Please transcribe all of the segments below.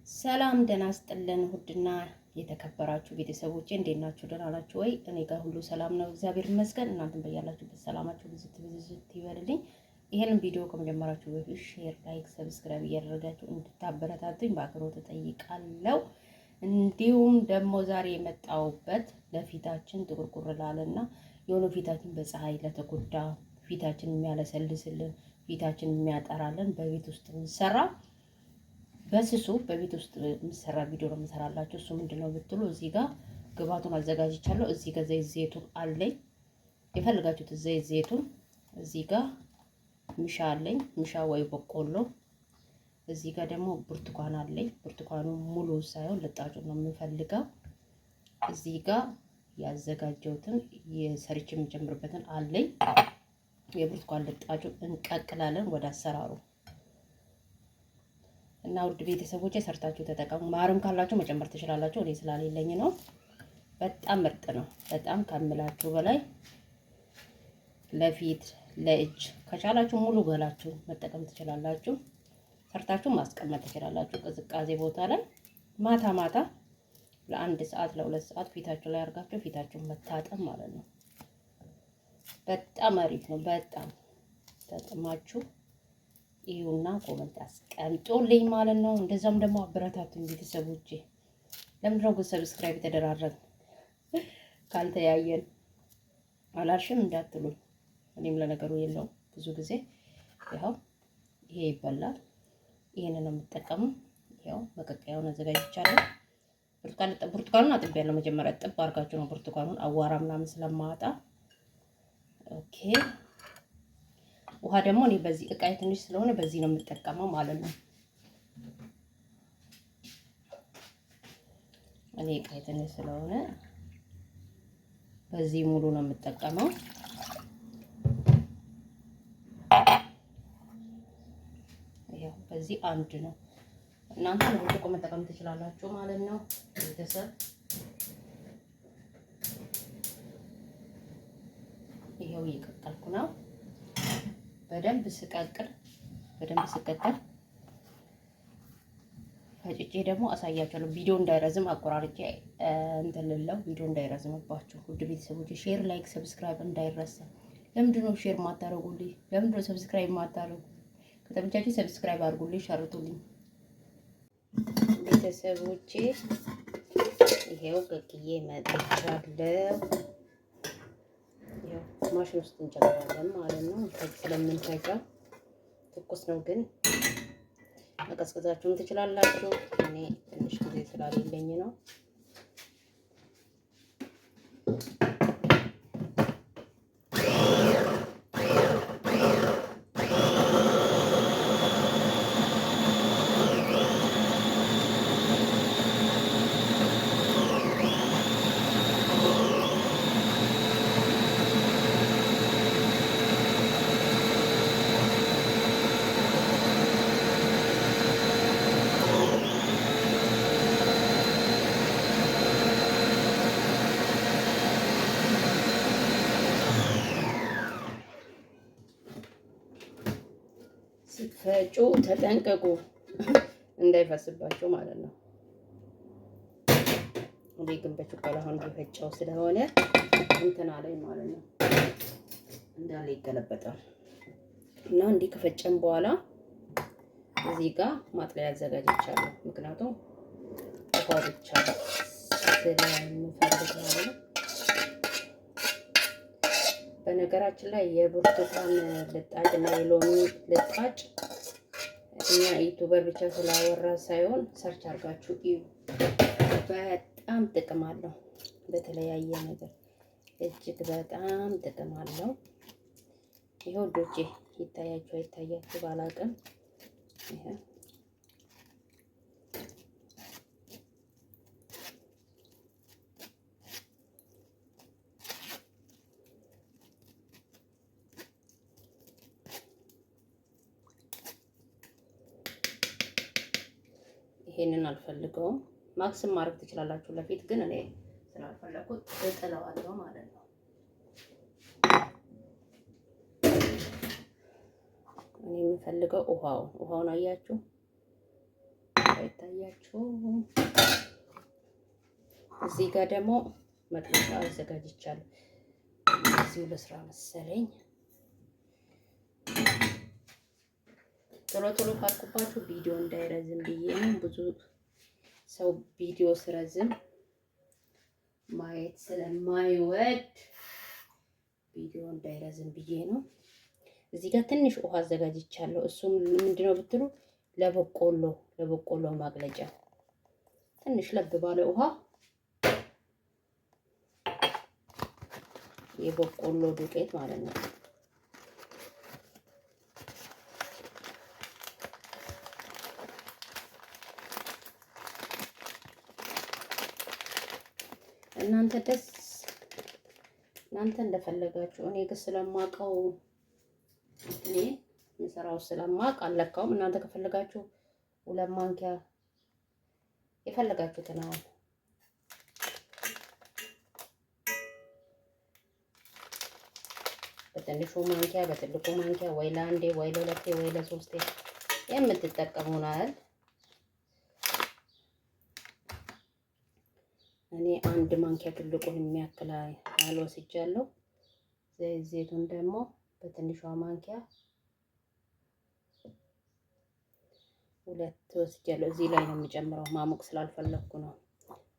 ሰላም ደህና ስጥልን ውድና የተከበራችሁ ቤተሰቦቼ እንዴት ናችሁ? ደህና ናችሁ ወይ? እኔ ጋር ሁሉ ሰላም ነው፣ እግዚአብሔር ይመስገን። እናንተም በያላችሁበት ሰላማችሁ ብዝት ይበልልኝ። ይሄንን ቪዲዮ ከመጀመራችሁ በፊት ሼር፣ ላይክ፣ ሰብስክራይብ እያደረጋችሁ እንድታበረታቱኝ በአክብሮት እጠይቃለሁ። እንዲሁም ደግሞ ዛሬ የመጣሁበት ለፊታችን ጥቁርቁር ላለና የሆነ ፊታችን በፀሐይ ለተጎዳ ፊታችን የሚያለሰልስልን ፊታችን የሚያጠራልን በቤት ውስጥ የሚሰራ በስሱ በቤት ውስጥ የሚሰራ ቪዲዮ ነው የምሰራላችሁ። እሱ ምንድነው ብትሉ እዚህ ጋር ግብአቱን አዘጋጅቻለሁ። እዚህ ጋር ዘይት ዘይቱን አለኝ፣ የፈልጋችሁት ዘይት ዘይቱን። እዚህ ጋር ምሻ አለኝ፣ ምሻ ወይ በቆሎ። እዚህ ጋር ደግሞ ብርቱካን አለኝ። ብርቱካኑ ሙሉ ሳይሆን ልጣጩን ነው የምፈልገው። እዚህ ጋር ያዘጋጀሁትን የሰርች የምጨምርበትን አለኝ። የብርቱካን ልጣጩን እንቀቅላለን ወደ አሰራሩ እና ውድ ቤተሰቦቼ ሰርታችሁ ተጠቀሙ። ማርም ካላችሁ መጨመር ትችላላችሁ። እኔ ስላሌለኝ ነው። በጣም ምርጥ ነው፣ በጣም ከምላችሁ በላይ። ለፊት ለእጅ ከቻላችሁ ሙሉ ገላችሁ መጠቀም ትችላላችሁ። ሰርታችሁ ማስቀመጥ ትችላላችሁ። ቅዝቃዜ ቦታ ላይ ማታ ማታ ለአንድ ሰዓት ለሁለት ሰዓት ፊታችሁ ላይ አድርጋችሁ ፊታችሁን መታጠብ ማለት ነው። በጣም አሪፍ ነው። በጣም ተጠማችሁ ይሁንና ኮሜንት አስቀምጡልኝ ማለት ነው። እንደዛም ደግሞ አበረታቱኝ ቤተሰቦቼ። ለምንድነው ግን ሰብስክራይብ ተደራረግ ካልተያየን አላልሽም እንዳትሉኝ። እኔም ለነገሩ የለውም ብዙ ጊዜ ያው ይሄ ይበላል። ይሄንን ነው የምጠቀመው። ያው መቀቀያውን አዘጋጅቻለሁ። ብርቱካኑን አጥቤያለሁ። መጀመሪያ ጥብ አድርጋችሁ ነው ብርቱካኑን አዋራ ምናምን ስለማወጣ። ኦኬ ውሃ ደግሞ እኔ በዚህ እቃዬ ትንሽ ስለሆነ በዚህ ነው የምጠቀመው ማለት ነው። እኔ እቃዬ ትንሽ ስለሆነ በዚህ ሙሉ ነው የምጠቀመው። ያው በዚህ አንድ ነው። እናንተ ለብቻ መጠቀም ትችላላችሁ ማለት ነው ቤተሰብ። ይሄው እየቀቀልኩ ነው። በደንብ ስቀቅል ፈጭቼ ደግሞ አሳያችኋለሁ። ቪዲዮ እንዳይረዝም አቆራርጬ እንትልለው ቪዲዮ እንዳይረዝምባችሁ ውድ ቤተሰቦች፣ ሼር ላይክ ሰብስክራይብ እንዳይረሳ። ለምንድነው ሼር ማታረጉልኝ? ለምንድነው ሰብስክራይብ ማታረጉ? ከተመቻችሁ ሰብስክራይብ አድርጉልኝ፣ ሸርቱልኝ ቤተሰቦቼ። ይሄው ቀቅዬ መጥቻለሁ። ማሽን ውስጥ እንጨምራለን ማለት ነው። ስለምንፈጨው ትኩስ ነው፣ ግን መቀዝቀዛችሁም ትችላላችሁ። እኔ ትንሽ ጊዜ ስላሌለኝ ነው። ስትፈጩ ተጠንቀቁ እንዳይፈስባችሁ ማለት ነው። እኔ ግን በችኮላ አሁን እየፈጨው ስለሆነ እንትና ላይ ማለት ነው እንዳለ ይገለበጣል። እና እንዲህ ከፈጨን በኋላ እዚህ ጋር ማጥለያ አዘጋጅቻለሁ። ምክንያቱም ውሃ ብቻ ስለምፈልግ ማለት ነው። በነገራችን ላይ የብርቱካን ልጣጭ እና የሎሚ ልጣጭ እኛ ዩቲዩበር ብቻ ስላወራ ሳይሆን ሰርች አድርጋችሁ እዩ። በጣም ጥቅም አለው። በተለያየ ነገር እጅግ በጣም ጥቅም አለው። ይሄው ዶቼ ይታያችሁ አይታያችሁ ባላቅም ይሄ ይሄንን አልፈልገውም። ማክስም ማድረግ ትችላላችሁ ለፊት፣ ግን እኔ ስላልፈለኩት እጥለዋለሁ ማለት ነው። እኔ የምፈልገው ውሃውን አያችሁ አይታ አይታያችሁም? እዚህ ጋር ደግሞ መጥበሻ አዘጋጅቻለሁ። እዚሁ ለስራ መሰለኝ ቶሎ ቶሎ ካልኩባችሁ ቪዲዮ እንዳይረዝም ብዬ ነው። ብዙ ሰው ቪዲዮ ስረዝም ማየት ስለማይወድ ቪዲዮ እንዳይረዝም ብዬ ነው። እዚህ ጋር ትንሽ ውሃ አዘጋጅቻለሁ። እሱም ምንድነው ብትሉ ለበቆሎ ማቅለጫ ትንሽ ለብ ባለ ውሃ የበቆሎ ዱቄት ማለት ነው። እናንተ እንደፈለጋችሁ። እኔ ግን ስለማውቀው እኔ የምሰራው ስለማውቅ አልለካውም። እናንተ ከፈለጋችሁ 2 ማንኪያ የፈለጋችሁትን አሁን በትንሹ ማንኪያ በትልቁ ማንኪያ ወይ ለአንዴ ወይ ለሁለቴ ወይ ለሶስቴ የምትጠቀሙን አይደል? እኔ 1 ማንኪያ ትልቁን የሚያክል አልወስጃለሁ። ዘይቱን ደግሞ በትንሿ ማንኪያ 2 ወስጃለሁ። እዚህ ላይ ነው የምጨምረው፣ ማሞቅ ስላልፈለኩ ነው።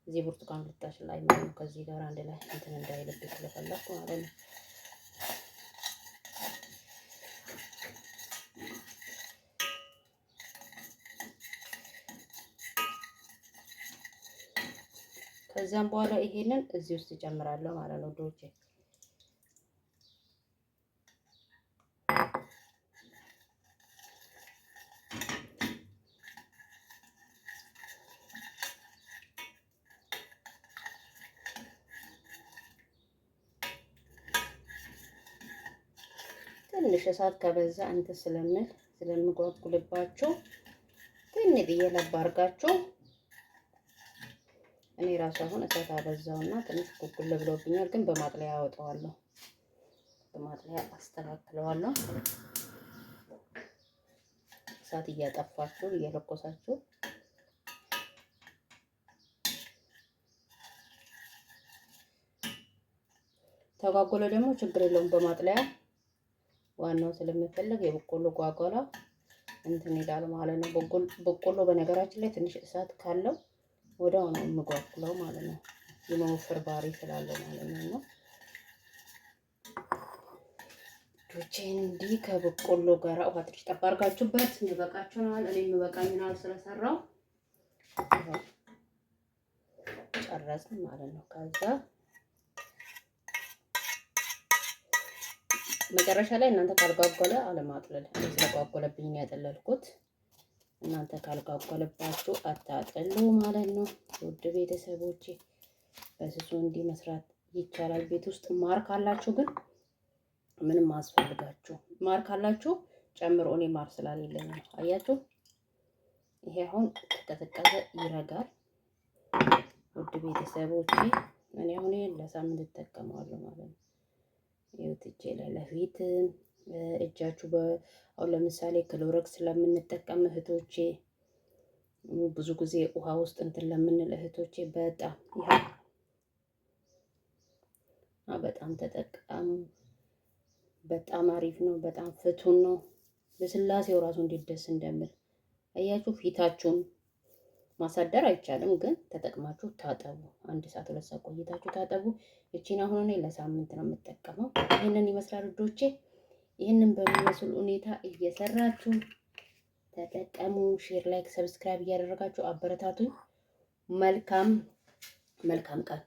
እዚህ ብርቱካን ልጣጭ ላይ ነው ከዚህ ጋር አንድ ላይ እንትን እንዳይልብኝ ስለፈለኩ ማለት ነው። ከዛም በኋላ ይሄንን እዚህ ውስጥ እጨምራለሁ ማለት ነው ዶቼ። ትንሽ እሳት ከበዛ እንትን ስለምጓጉልባችሁ ትንሽ ለብ አድርጋችሁ። እኔ ራሱ አሁን እሳት አበዛውና ትንሽ ኩኩል ብሎብኛል፣ ግን በማጥለያ አወጣዋለሁ። በማጥለያ አስተካክለዋለሁ። እሳት እያጠፋችሁ እየለኮሳችሁ ተጓጎለ ደግሞ ችግር የለውም በማጥለያ። ዋናው ስለምፈልግ የበቆሎ ጓጓላ እንትን ይላል ማለት ነው። በቆሎ በነገራችን ላይ ትንሽ እሳት ካለው ወዲያው ነው የምጓጉለው ማለት ነው። የመወፈር ባህሪ ስላለው ማለት ነው። ዶቼን እንዲህ ከበቆሎ ጋር ውሃ ትንሽ ጠብ አድርጋችሁበት ይበቃችኋል። እኔ የምበቃኝን ስለሰራው ጨረስን ማለት ነው። ከዛ መጨረሻ ላይ እናንተ ካልጓጓለ አለማጥለል። ስለጓጓለብኝ ያጠለልኩት። እናንተ ካልጓጓለባችሁ አታጠሉ ማለት ነው። ውድ ቤተሰቦቼ በስሱ እንዲህ መስራት ይቻላል። ቤት ውስጥ ማር ካላችሁ ግን ምንም አያስፈልጋችሁ። ማር ካላችሁ ጨምሮ፣ እኔ ማር ስላሌለኝ ነው። አያችሁ፣ ይሄ አሁን ከተቀዘቀዘ ይረጋል። ውድ ቤተሰቦቼ እኔ አሁን ለሳምንት እጠቀመዋለሁ ማለት ነው። ይኸውት እጄ ላይ ለፊት እጃችሁ አሁን ለምሳሌ ክሎሮክስ ስለምንጠቀም እህቶቼ፣ ብዙ ጊዜ ውሃ ውስጥ እንትን ለምንል እህቶቼ በጣም ተጠቀሙ። በጣም አሪፍ ነው። በጣም ፍቱን ነው። ለስላሴው ራሱ እንዴት ደስ እንደምል አያችሁ። ፊታችሁን ማሳደር አይቻልም፣ ግን ተጠቅማችሁ ታጠቡ። 1 ሰዓት 2 ሰዓት ቆይታችሁ ታጠቡ። እቺን አሁን እኔ ለሳምንት ነው የምጠቀመው። ይሄንን ይመስላል ውዶቼ። ይሄንን በሚመስል ሁኔታ እየሰራችሁ ተጠቀሙ። ሼር፣ ላይክ፣ ሰብስክራይብ እያደረጋችሁ አበረታቱኝ። መልካም ቀን